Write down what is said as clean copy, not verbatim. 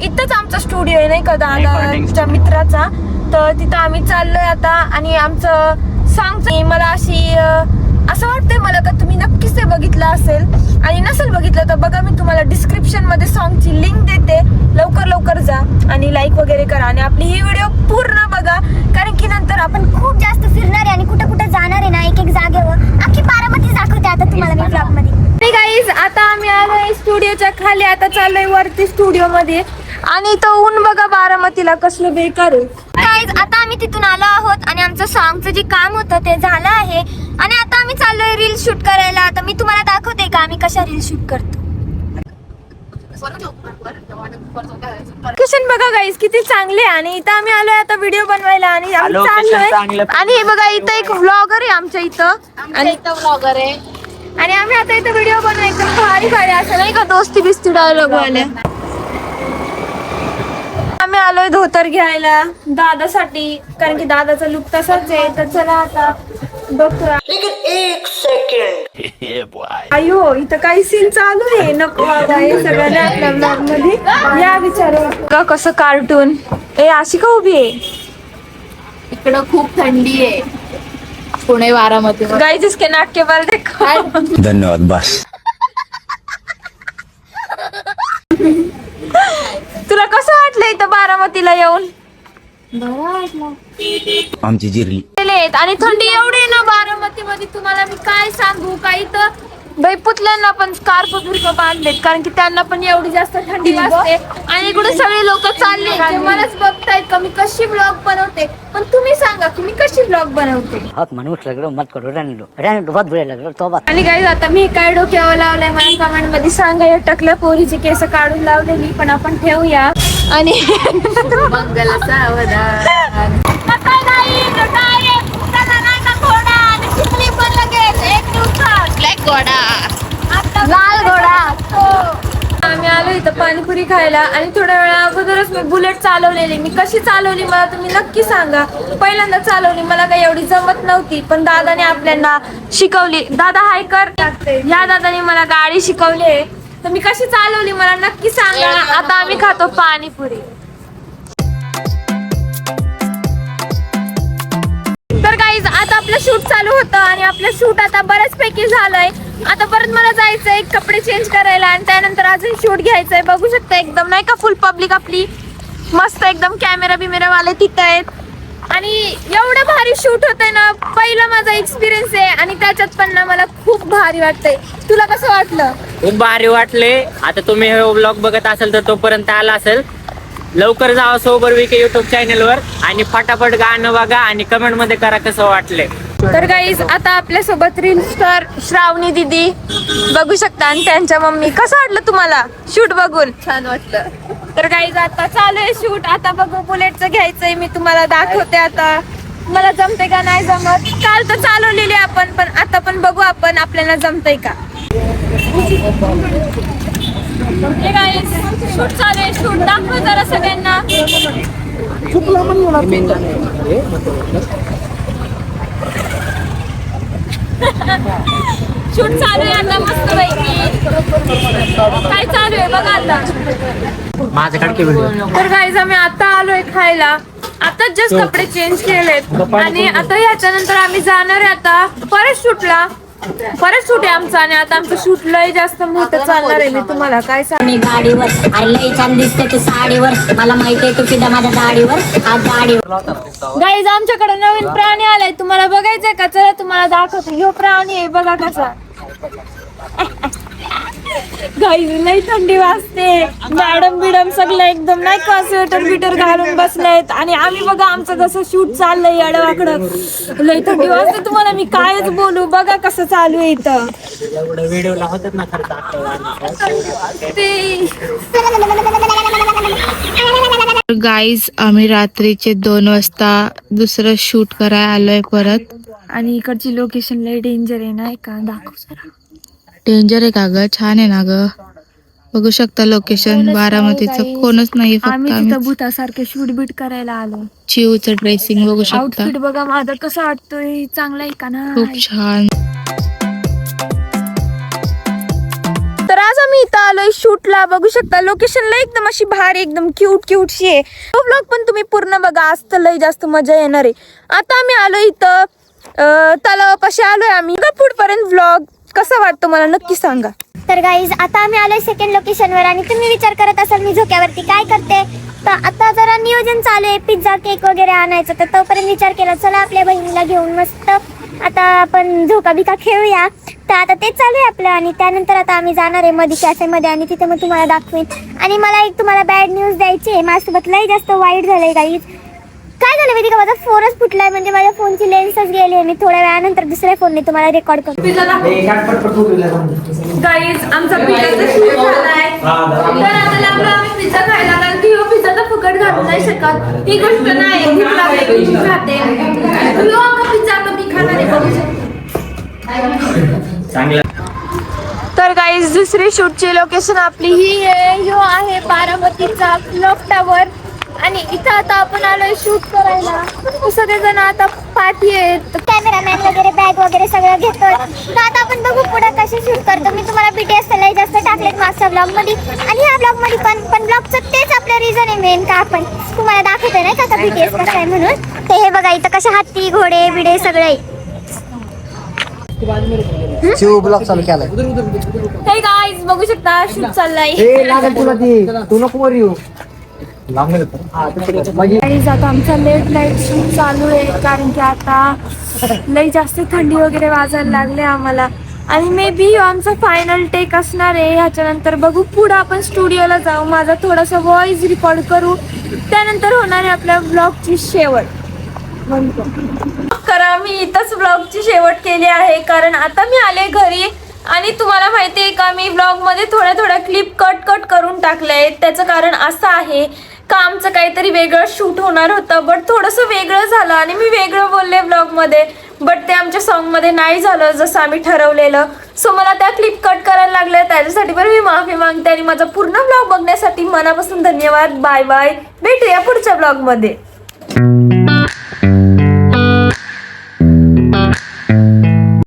इथंच आमचा स्टुडिओ आहे नाही का दादाच्या मित्राचा, तर तिथं आम्ही चाललोय आता. आणि आमचं सॉंग मला असं वाटतंय मला का तुम्ही नक्कीच ते बघितलं असेल, आणि नसेल बघितलं तर बघा, मी तुम्हाला डिस्क्रिप्शन मध्ये सॉंगची लिंक देते. लवकर जा आणि लाईक वगैरे करा आणि आपली ही व्हिडिओ पूर्ण बघा, कारण की नंतर आपण खूप जास्त फिरणार आहे आणि कुठे जाणार आहे ना, एक जागेवर अख्खी बारामती दाखवते आता तुम्हाला मी ब्लॉग मध्ये. गाईज आता आम्ही आलोय स्टुडिओच्या खाली, आता चाललोय वरती स्टुडिओ मध्ये. आणि तो ऊन बघा बारामतीला कसलं बेकार आहे. गाईज आता आम्ही तिथून आलो आहोत आणि आमचं सॉंगचं जे काम होतं ते झालं आहे आणि आता आम्ही चाललोय रील शूट करायला. आता मी तुम्हाला दाखवते का आम्ही कशा रील शूट करतो. लोकेशन बघा गाईज किती चांगले, आणि इथं आम्ही आलोय आता व्हिडिओ बनवायला आणि आम्ही चाललोय. आणि हे बघा इथं एक व्लॉगर आहे आमच्या इथं, आणि इथं व्लॉगर आहे आणि आम्ही आता इथं व्हिडिओ बनवू. एकदम भारी असं नाही का, दोस्ती बिस्ती डायलॉग वाले. आम्ही आलोय धोतर घ्यायला दादासाठी, कारण की दादाचा लुक तसाच आहे. तर चला आता बघतो. एक सेकंड अयो इथं काही सीन चालू आहे, नको बाबा हे सगळं नाही आपल्या ब्लॉग मध्ये. या विचारू का कसं कार्टून अशी का उभी आहे. इकडं खूप थंडी आहे पुणे बारामती. गाइस इसके नाक के बाल देखो. धन्यवाद बस. तुला कसं वाटलं इथं बारामतीला येऊन. आमची जिरली आणि थंडी एवढी आहे ना बारामती मध्ये, तुम्हाला मी काय सांगू. काही तर बाई पुतल्यांना पण स्कार्फ बिर्फ बांधलेत, कारण की त्यांना पण एवढी जास्त थंडी वाजते. आणि इकडे सगळे लोक चालले ते मलाच बघतायत का मी कशी ब्लॉग बनवते. पण तुम्ही सांगा की मी कशी ब्लॉग बनवते. आणि गाईज आता मी काय डोक्यावर लावलंय मला कमेंट मध्ये सांगा. या टकल्या पोरीची केस काढून लावलेली, पण आपण ठेवूया. आणि मंगल सावधान. ब्लॅक घोडा, लाल घोडा. आम्ही आलो इथं पाणीपुरी खायला आणि थोड्या वेळा अगोदरच मी बुलेट चालवलेली. मी कशी चालवली मला तुम्ही नक्की सांगा. पहिल्यांदा चालवली, मला काही एवढी जमत नव्हती, पण दादाने आपल्याला शिकवली. दादा हाय कर. या दादाने मला गाडी शिकवली, तर मी कशी चालवली मला नक्की सांगा. आता आम्ही खातो पाणीपुरी. तर गाईज आता आपलं शूट चालू होतं आणि आपलं शूट आता बऱ्याचपैकी झालंय. आता परत मला जायचंय कपडे चेंज करायला आणि त्यानंतर अजून शूट घ्यायचंय. बघू शकता एकदम नाही का फुल पब्लिक आपली मस्त एकदम कॅमेरा बिमेरा वाले तिथं आहेत. आणि एवढं भारी शूट होतंय ना, पहिला माझा एक्सपिरियन्स आहे आणि त्याच्यात पण ना मला खूप भारी वाटतंय. तुला कसं वाटलं. खूप भारी वाटले. आता तुम्ही हे व्लॉग बघत असेल तर तोपर्यंत आला असेल. लवकर जावा सोबर विके युट्यूब चॅनल वर आणि फटाफट गाणं बघा आणि कमेंट मध्ये करा कसं वाटले. तर गाईज आता आपल्या सोबत रील स्टार श्रावणी दीदी बघू शकता आणि त्यांच्या मम्मी. कसं वाटलं तुम्हाला शूट बघून. छान वाटलं. तर गाईज आता चालू आहे शूट. आता बघू बुलेटचं घ्यायचंय, मी तुम्हाला दाखवते आता मला जमते का नाही जमत. काल तर चालवलेली आपण, पण आता पण बघू आपण आपल्याला जमतंय का. शूट चालू आहे, शूट दाखव जरा सगळ्यांना. शूट चालू आहे आता मस्त पैकी. काय चालू आहे बघा आता. माझ्याकडे व्हिडिओ. तर गाईज आम्ही आता आलोय खायला. आता जस्ट कपडे चेंज केलेत आणि आता याच्यानंतर आम्ही जाणार आहे आता परत शूटला. परत शूट आहे आमचं आणि आता आमचं शूट लय जास्त मोठं चालणार आहे. मी तुम्हाला काय सांग गाडीवर लय छान दिसते तू साडीवर. मला माहिती आहे तू सुद्धा माझ्या गाडीवर गाडीवर. गाईज आमच्याकडे नवीन प्राणी आलाय, तुम्हाला बघायचंय का. चला तुम्हाला दाखवतो. ह्यो प्राणी आहे बघा कसा. गाईज लय थंडी वाजते. मॅडम बिडम सगळं एकदम नाही का स्वेटर बिटर घालून बसलेत आणि आम्ही बघा आमचं कसं शूट चाललंय अडवाकडं. लय थंडी वाजते, तुम्हाला मी कायच बोलू. बघा कसं चालू आहे इथं. व्हिडिओला होतात ना खरं. गाईज आम्ही रात्रीचे 2 वाजता दुसरं शूट करायला आलोय परत. आणि इकडची लोकेशन लय डेंजर आहे ना का, दाखव जरा. डेंजर आहे का ग. छान आहे ना ग. बघू शकता लोकेशन बारामतीचं कोणच नाही फक्त आम्ही आम्ही. तिथं भूतासारखे शूट बीट करायला आलो. चिवचं ड्रेसिंग बघू शकता. आउटफिट बघा माझं कसं वाटतोय. चांगला आहे का ना. खूप छान. तर आज आम्ही इथं आलोय शूटला. बघू शकता लोकेशनला एकदम अशी भारी एकदम क्यूटशी आहे. तो ब्लॉग पण तुम्ही पूर्ण बघा, आज तर लई जास्त मजा येणार आहे. आता आम्ही आलो इथं तलावापाशी आलोय आम्ही. पुढपर्यंत ब्लॉग कसा वाटतो मला नक्की सांगा. तर गाईज आता आम्ही आलोय सेकंड लोकेशनवर आणि तुम्ही विचार करत असाल मी झोक्यावरती काय करते. तर आता जरा नियोजन चालू आहे पिझ्झा केक वगैरे आणायचं. तर तोपर्यंत विचार केला चला आपल्या बहिणीला घेऊन मस्त आता आपण झोका बिका खेळूया. तर आता तेच चालू आहे आपलं आणि त्यानंतर आता आम्ही जाणार आहे मध्ये कॅफेमध्ये आणि तिथे मग तुम्हाला दाखवेन. आणि मला एक तुम्हाला बॅड न्यूज द्यायची आहे. माझ्यासोबत लई जास्त वाईट झालंय गाईज. काय झालं माहिती का, माझा फोनच फुटलाय. म्हणजे माझ्या फोनची लेन्सच गेली आणि थोड्या वेळानंतर दुसऱ्या फोनने तुम्हाला रेकॉर्ड करतो. गाईज आमचा पिझ्झाचा शूट झालाय. तर आता लागलो आम्ही पिझ्झा खायला, कारण की पिझ्झा तर फुकट घालू नाही शकत. ही गोष्ट नाही, भूक लागली की खाते. पिझ्झा आता मी खाणार आहे, बघू शकता. चांगलं. तर गाईज दुसरी शूटची लोकेशन आपली ही आहे. ह्यो आहे बारामतीचा क्लॉक टावर आणि इथं आता आपण आलोय शूट करायला. सगळेजण आता पाठी आहेत. कॅमेरामॅन वगैरे बॅग वगैरे सगळं घेतो. तर आता आपण बघू पुढे कसे शूट करतो. मी तुम्हाला BTS लई जास्त टाकलेत मागच्या ब्लॉग मध्ये आणि ह्या ब्लॉग मध्ये पण ब्लॉगचं तेच आपलं रिझन आहे मेन का आपण तुम्हाला दाखवतोय नाही का आता BTS कसं आहे म्हणून. ते हे बघा इथं कसे हत्ती घोडे बिडे सगळे. शिव ब्लॉग चालू केलाय. हे गाईज बघू शकता शूट चाललाय. लागेल तुला ती तू नको वर येऊ. गाईज आता आमचा लेट नाईट शूट चालू आहे, कारण की आता लई जास्त थंडी वगैरे वाजायला लागले आम्हाला. आणि मे बी आमचा फायनल टेक असणार आहे. ह्याच्यानंतर बघू पुढं आपण स्टुडिओला जाऊ, माझा थोडासा व्हॉइस रेकॉर्ड करू, त्यानंतर होणार आहे आपल्या ब्लॉगची शेवट. खरं मी इथंच ब्लॉगची शेवट केली आहे, कारण आता मी आले घरी आणि तुम्हाला माहिती आहे का मी ब्लॉगमध्ये थोड्या क्लिप कट करून टाकल्या आहेत. त्याचं कारण असं आहे का आमचं काहीतरी वेगळं शूट होणार होतं, बट थोडंसं वेगळं झालं आणि मी वेगळं बोलले ब्लॉगमध्ये, बट ते आमच्या सॉन्गमध्ये नाही झालं जसं आम्ही ठरवलेलं. सो मला त्या क्लिप कट करायला लागल्या, त्याच्यासाठी पण मी माफी मागते. आणि माझा पूर्ण ब्लॉग बघण्यासाठी मनापासून धन्यवाद. बाय बाय, भेटूया पुढच्या ब्लॉगमध्ये.